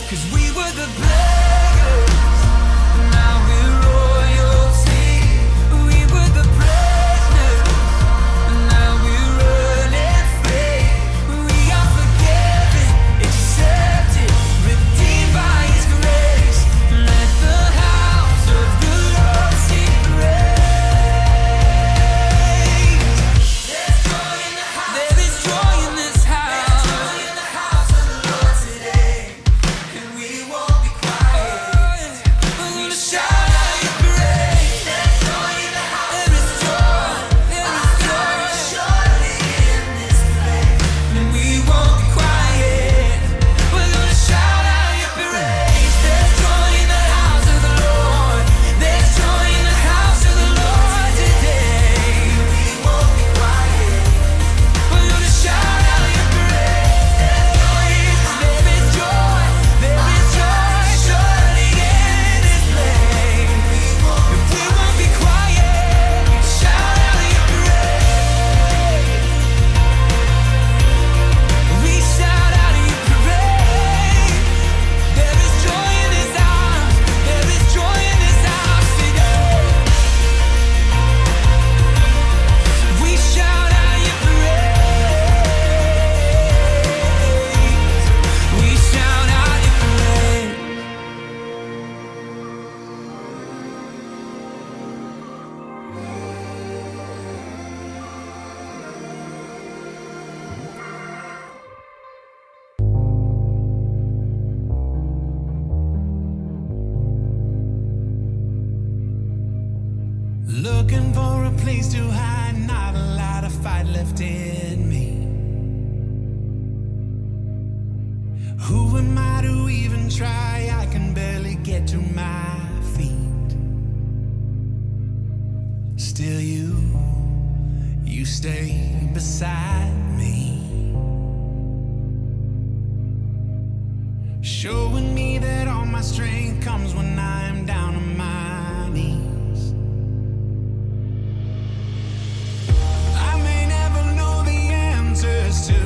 'Cause we were the beggars, now we're royalty. We were the prisoners, now we're running free. We are forgiven, accepted, redeemed by His grace. Let the house of the Lord sing praise. There's joy in the house. There is joy in this house. There's joy in the house of the Lord today, and we won't be quiet. We're gonna shout out Your praise. There's joy in the house. There is joy. There is joy. Surely in this place, and we won't be quiet. We're gonna shout out Your praise. There's joy in the house of the Lord. There's joy in the house of the Lord today. We won't be quiet. We're gonna shout out Your praise. There's joy. There is joy. There is joy. Surely in this place, we won't be quiet. Shout out Your praise. We shout out Your praise. There is joy in this house. There is joy in this house today. We shout out Your praise. We shout out Your praise. Looking for a place to hide, not a lot of fight left in me. Who am I to even try? I can barely get to my feet. Still you stay beside me, showing me that all my strength comes when I'm down on my knees. I may never know the answers to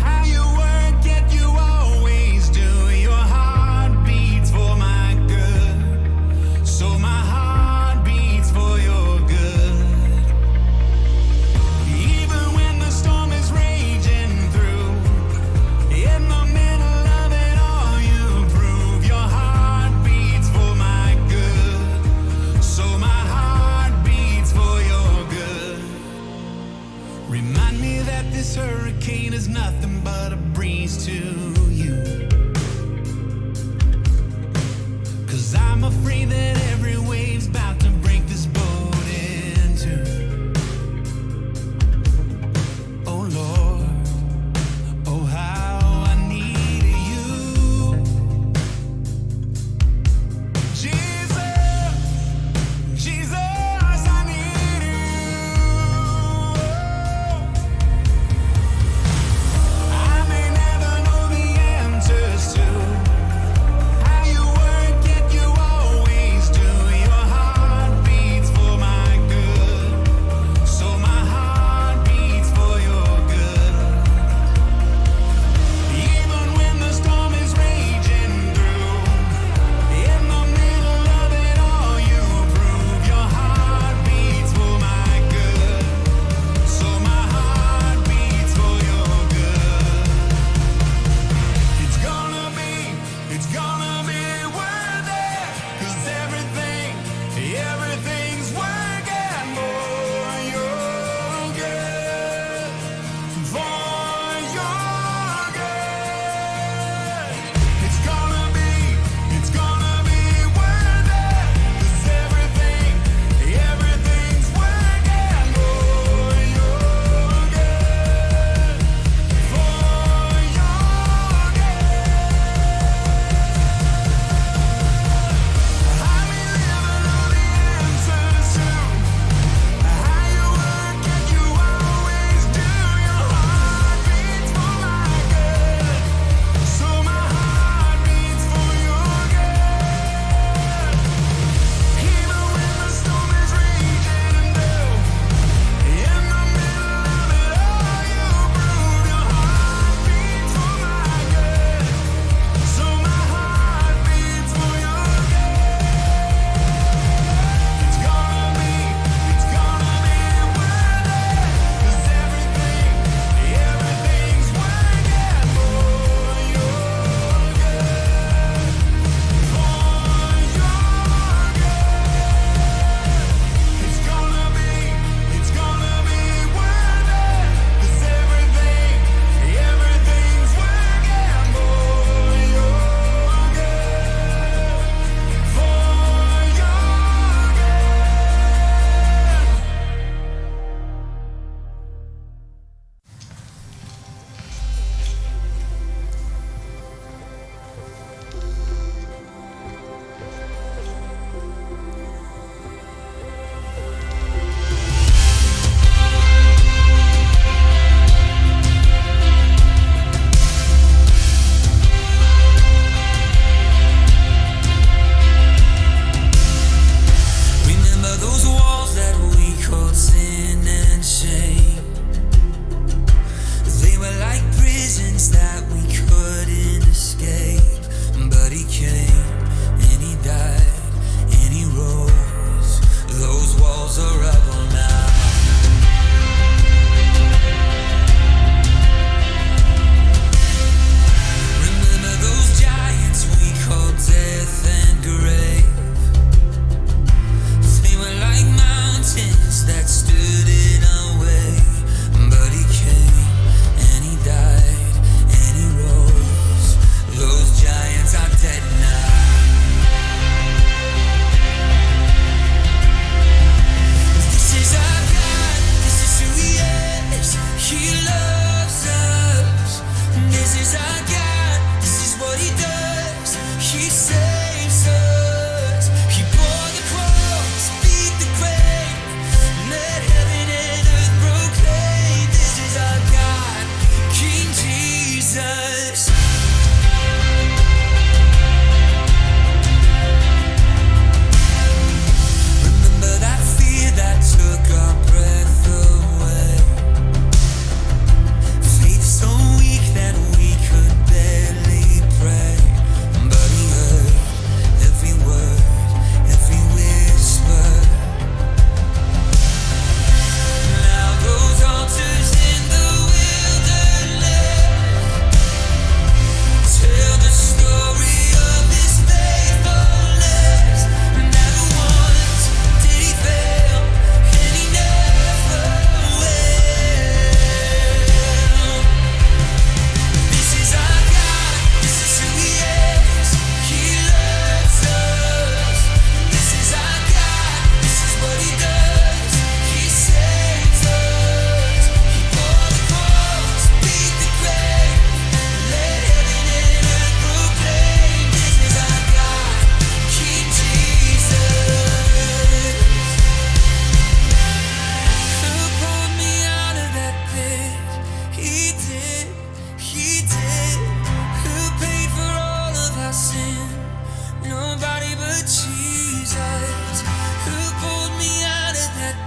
how you work, yet you always do. Your heart beats for my good, so my heart beats for Your good. Even when the storm is raging through, in the middle of it all, You prove Your heart beats for my good.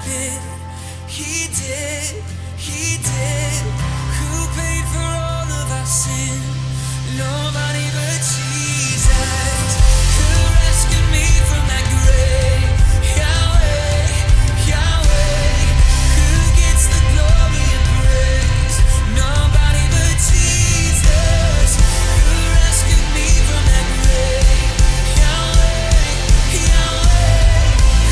did, he did. Who paid for all of our sin? Nobody but Jesus. Who rescued me from that grave? Yahweh, Yahweh. Who gets the glory and praise? Nobody but Jesus. Who rescued me from that grave? Yahweh, Yahweh.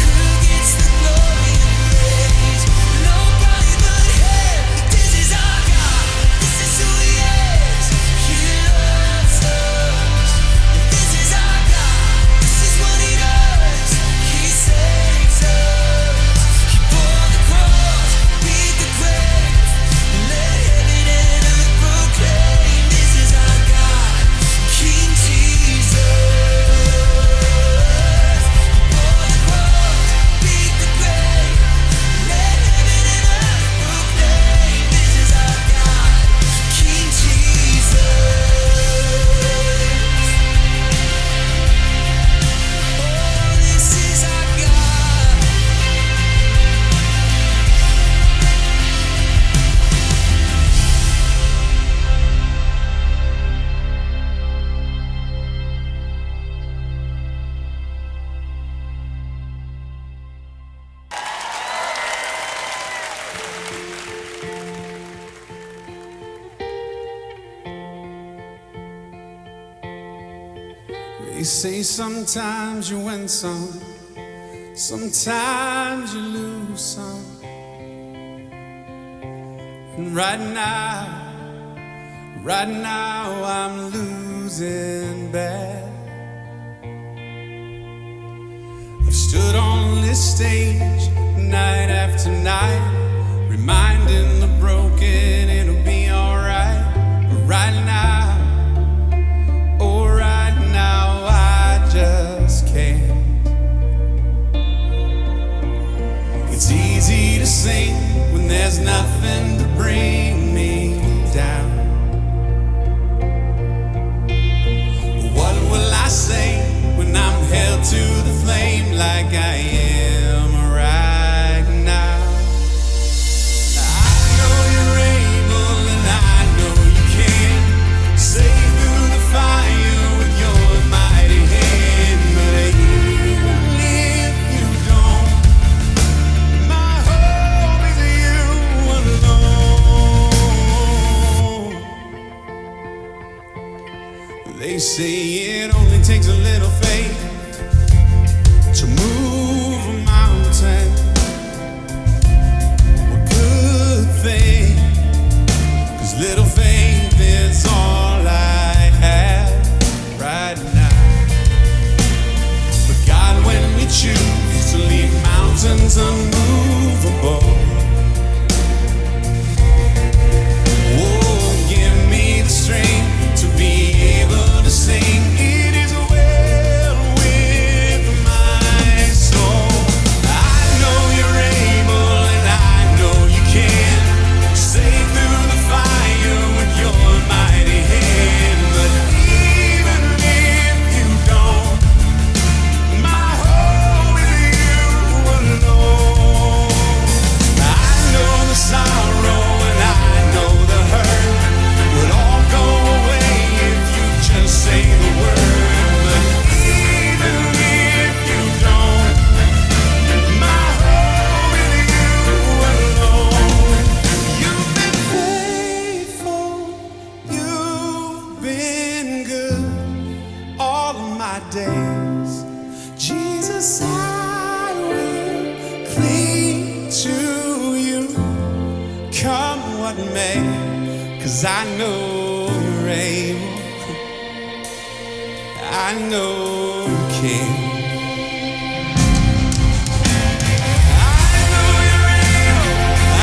Who gets the glory and praise? Nobody but Him. This is our God. This is who He is. He loves us. This is our God. This is what He does. He saves us. He bore the cross, beat the grave, let heaven and earth proclaim. This is our God, King Jesus. He bore the cross, beat the grave, let heaven and earth proclaim. This is our God, King Jesus. Oh, this is our God. They say sometimes you win some, sometimes you lose some. And right now I'm losing bad. I've stood on this stage night after night, reminding the broken it'll be alright. But right now, oh right now I just can't. It's easy to sing when there's nothing to bring me down. But what will I say when I'm held to the flame like I am right now? I know you're able and I know you can save through the fire with your mighty hand. But even if you don't, my hope is you alone. They say it only takes a little faith to move a mountain. Well, good faith, 'cause little faith is all I have right now. But God, when we choose to leave mountains unmovable, oh, give me the strength to be able to sing. It is well with my soul. I know you're able and I know you can save through the fire with your mighty hand. But even if you don't, my hope is you alone. I know the sorrow and I know the hurt would all go away if you just say the word. But even if you don't, my hope is you alone. You've been faithful, you've been good all of my days. Jesus, I will cling to you, come what may, 'cause I know you're able, I know you can. I know you're able, I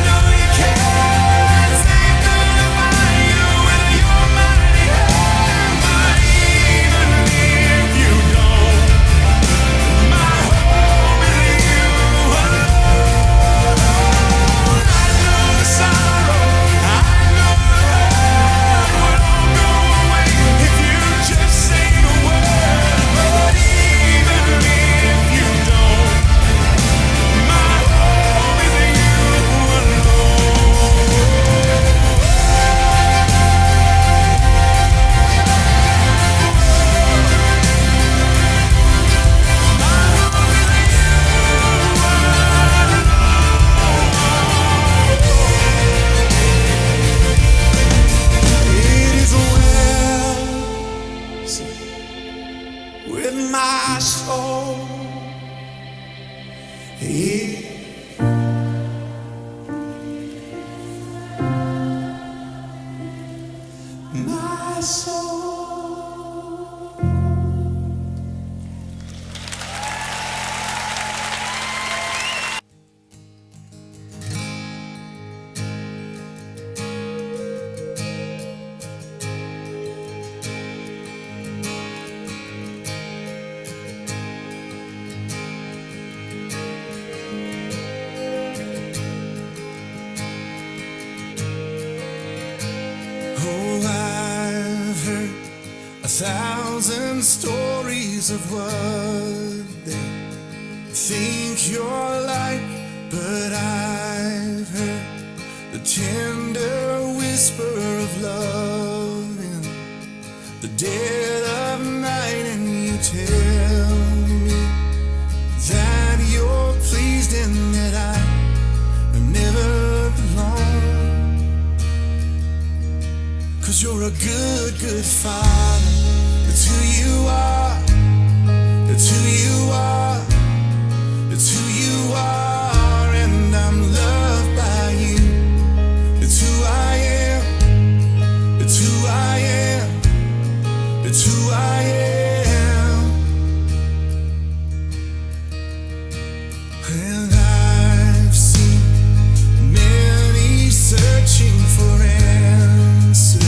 know you can save through the fire with your mighty hand. But even if you don't, my hope is you alone. I know the sorrow, I know the hurt would all go away if you just say the word. But with my soul. Yeah. My soul. Oh, I've heard 1,000 stories of what they think you're like, but I've heard the tender whisper of love in the dead of night, and you tell me that you're pleased and that I am never alone. 'Cause you're a good, good father. It's who you are. It's who you are. It's who you are. And I'm loved by you. It's who I am. It's who I am. It's who I am. And I've seen many searching for answers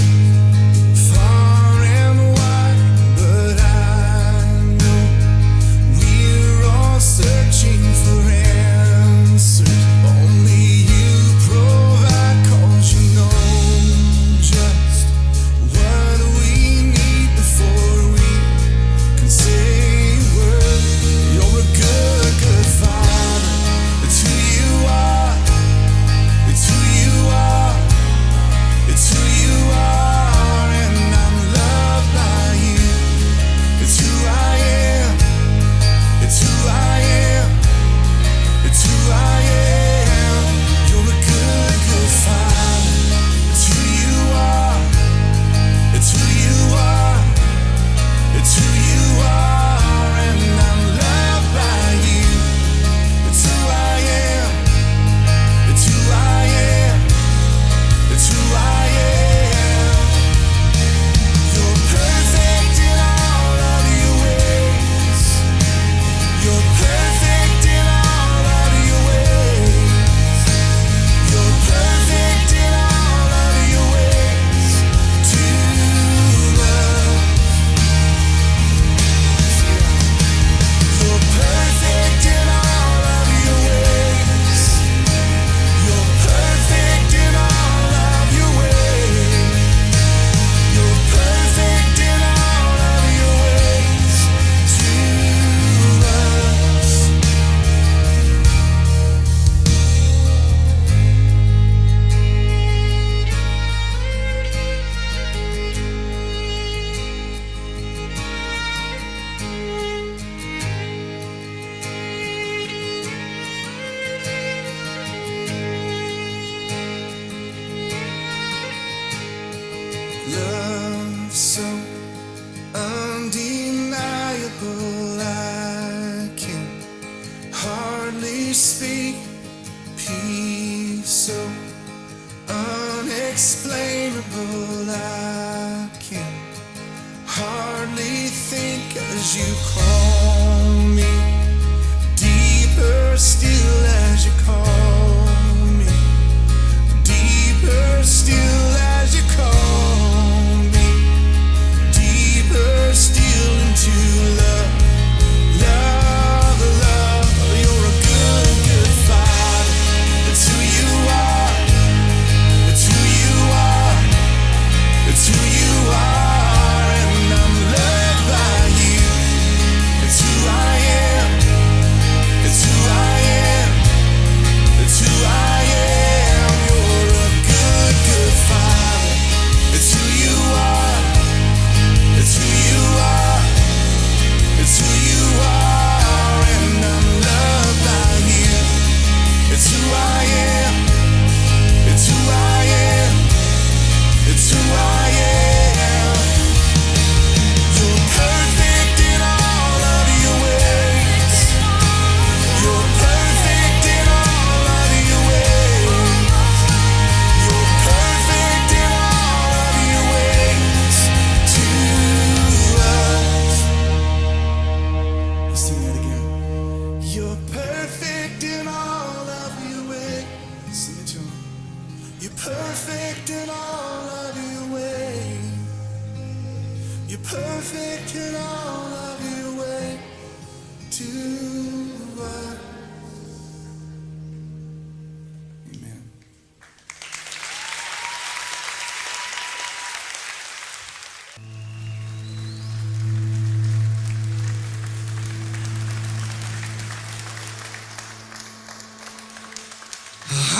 far and wide, but I know we're all searching for answers. Only you provide, 'cause you know just what we need before we can say a word. You're a good, good father. It's who you are. It's who you are. It's who you are, and I'm loved by you. It's who I am. It's who I am. It's who I am. You're a good, good father. It's who you are. It's who you are. It's who you are, and I'm loved by you. It's who I am. It's who I am. It's who I am. You're perfect in all of your ways. You're perfect in all of your ways. You're perfect in all of your ways to love. You're perfect in all of your ways. You're perfect in all of your ways. You're perfect in all of your ways to us. Love so undeniable, I can hardly speak. Peace so unexplainable, I can hardly think as you call me. Deeper still as you call me. Deeper still as you call me. Deeper still into love. Love, love. You're a good, good father. It's who you are. It's who you are. It's who you are, and I'm loved by you. It's who I am. It's who I am.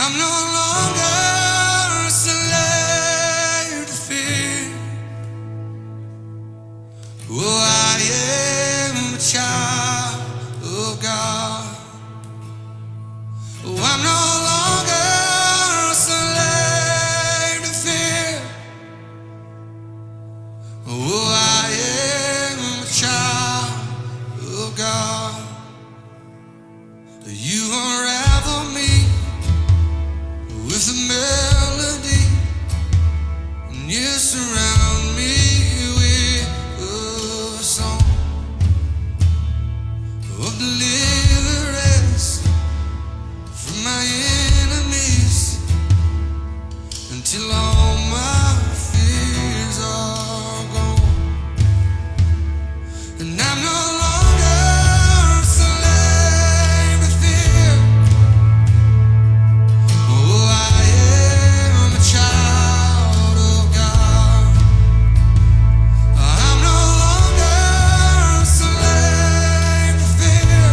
I'm no longer a slave to fear. Oh, I am a child of God. Oh, I'm no longer a slave to fear. Oh, I am a child of God. You unravel me with a melody, and you surround me with a song of deliverance from my enemies until all my fears are gone. And I'm no longer a slave to fear. Oh, I am a child of God. I'm no longer a slave to fear.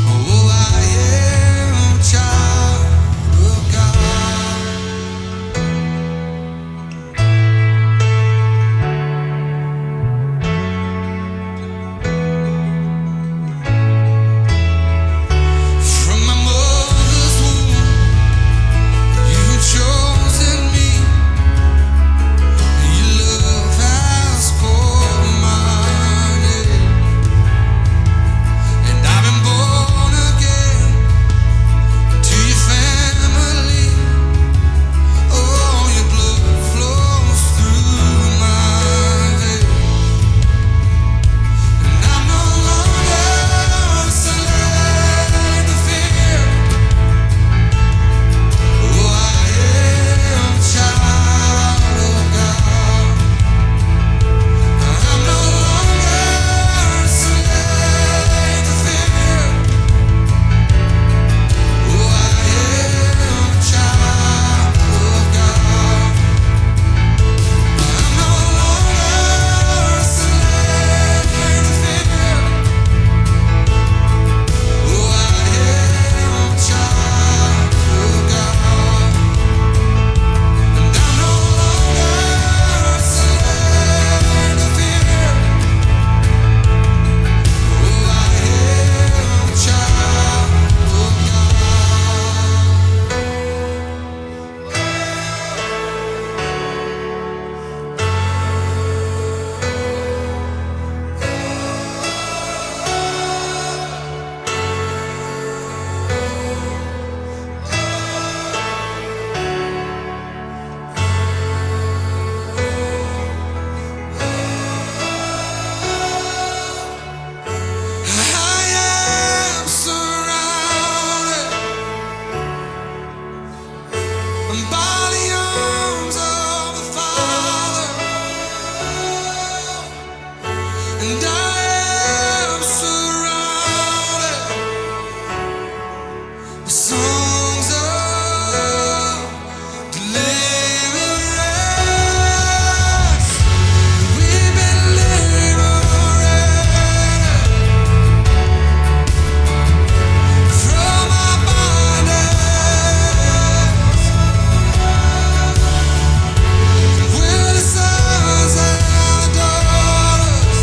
Oh, I am a child of God. From my mother's womb, you've chosen me. Your love has called my name, and I've been born again to your family. Oh, your blood flows through my veins, and I'm no longer a slave to fear. Oh, I am a child of God. I'm no longer a slave to fear. Oh, I am a child of God. I'm no longer a slave to fear. Oh, I am a child of God. And I'm no longer a slave to fear. Oh, I am a child of I am surrounded by the arms of the Father, and I am surrounded with songs of deliverance. We've been liberated from our bondage. We're the sons and the daughters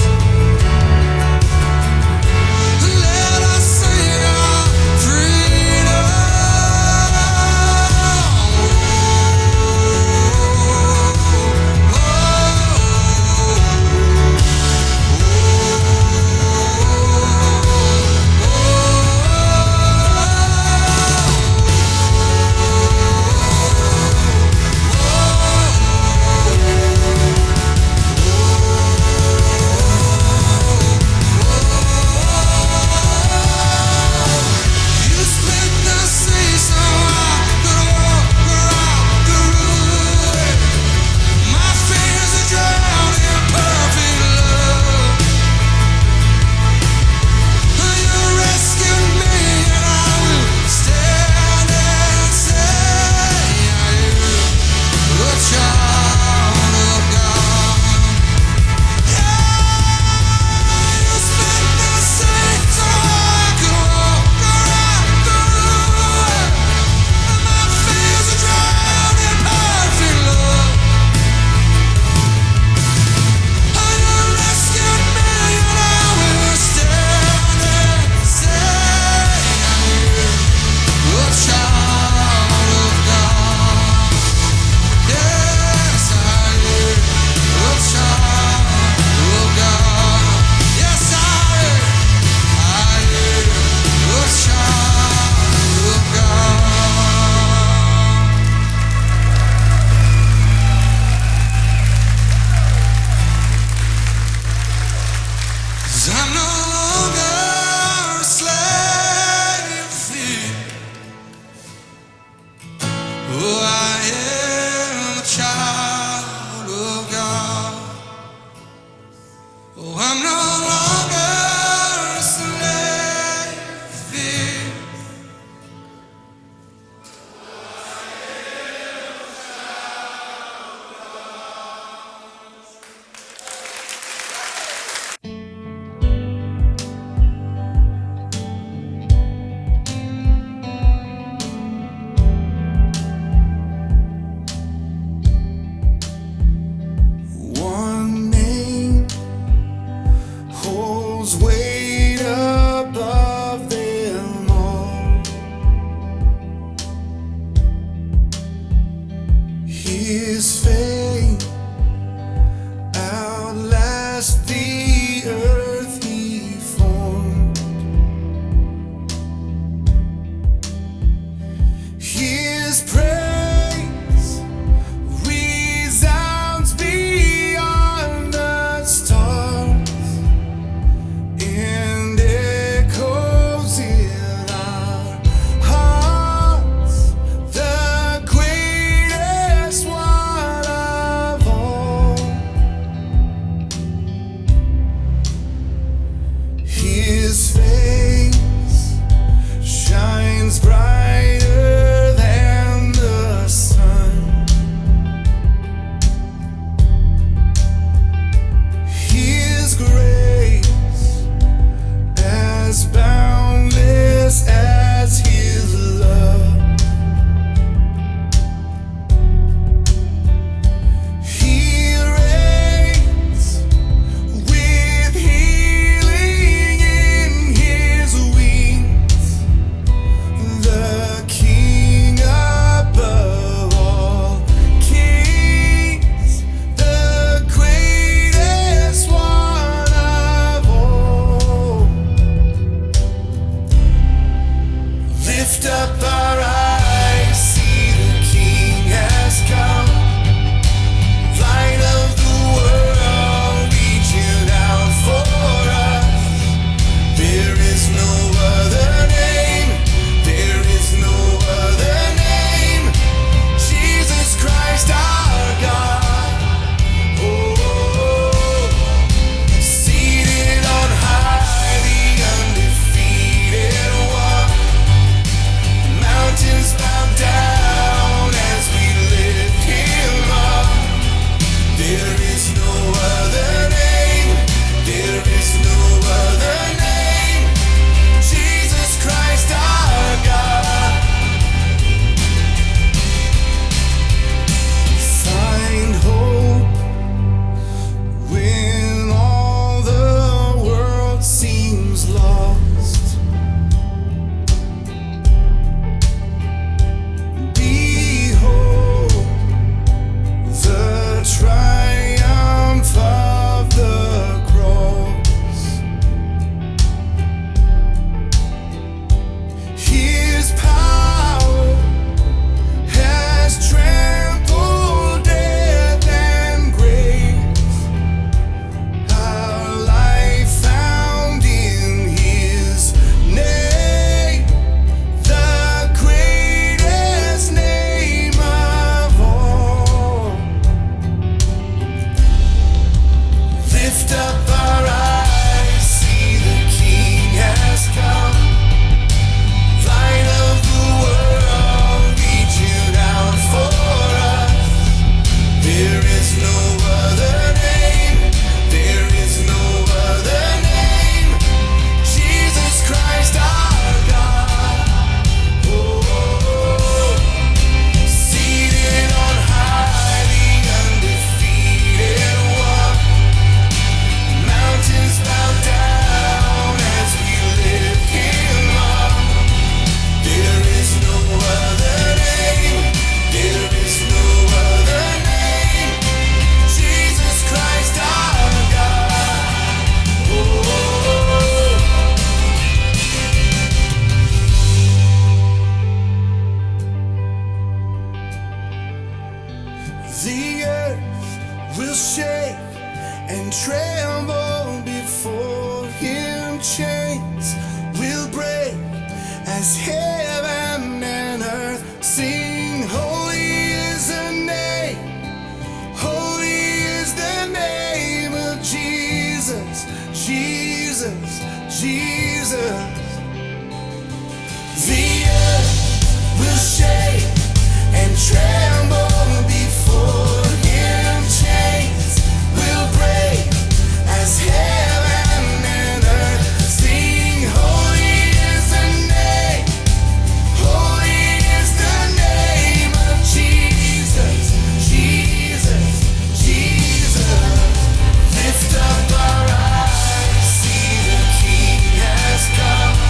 chains will break as heaven and earth sing. Holy is the name, holy is the name of Jesus, Jesus, Jesus. The earth will shake and tremble before him. Chains will break as heaven and earth sing. Holy is the name, holy is the name of Jesus, Jesus, Jesus. Lift up our eyes, see the King has come.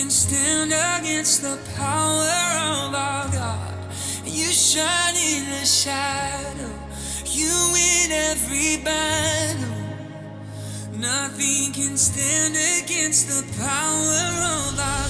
can stand against the power of our God. You shine in the shadow. You win every battle. Nothing can stand against the power of our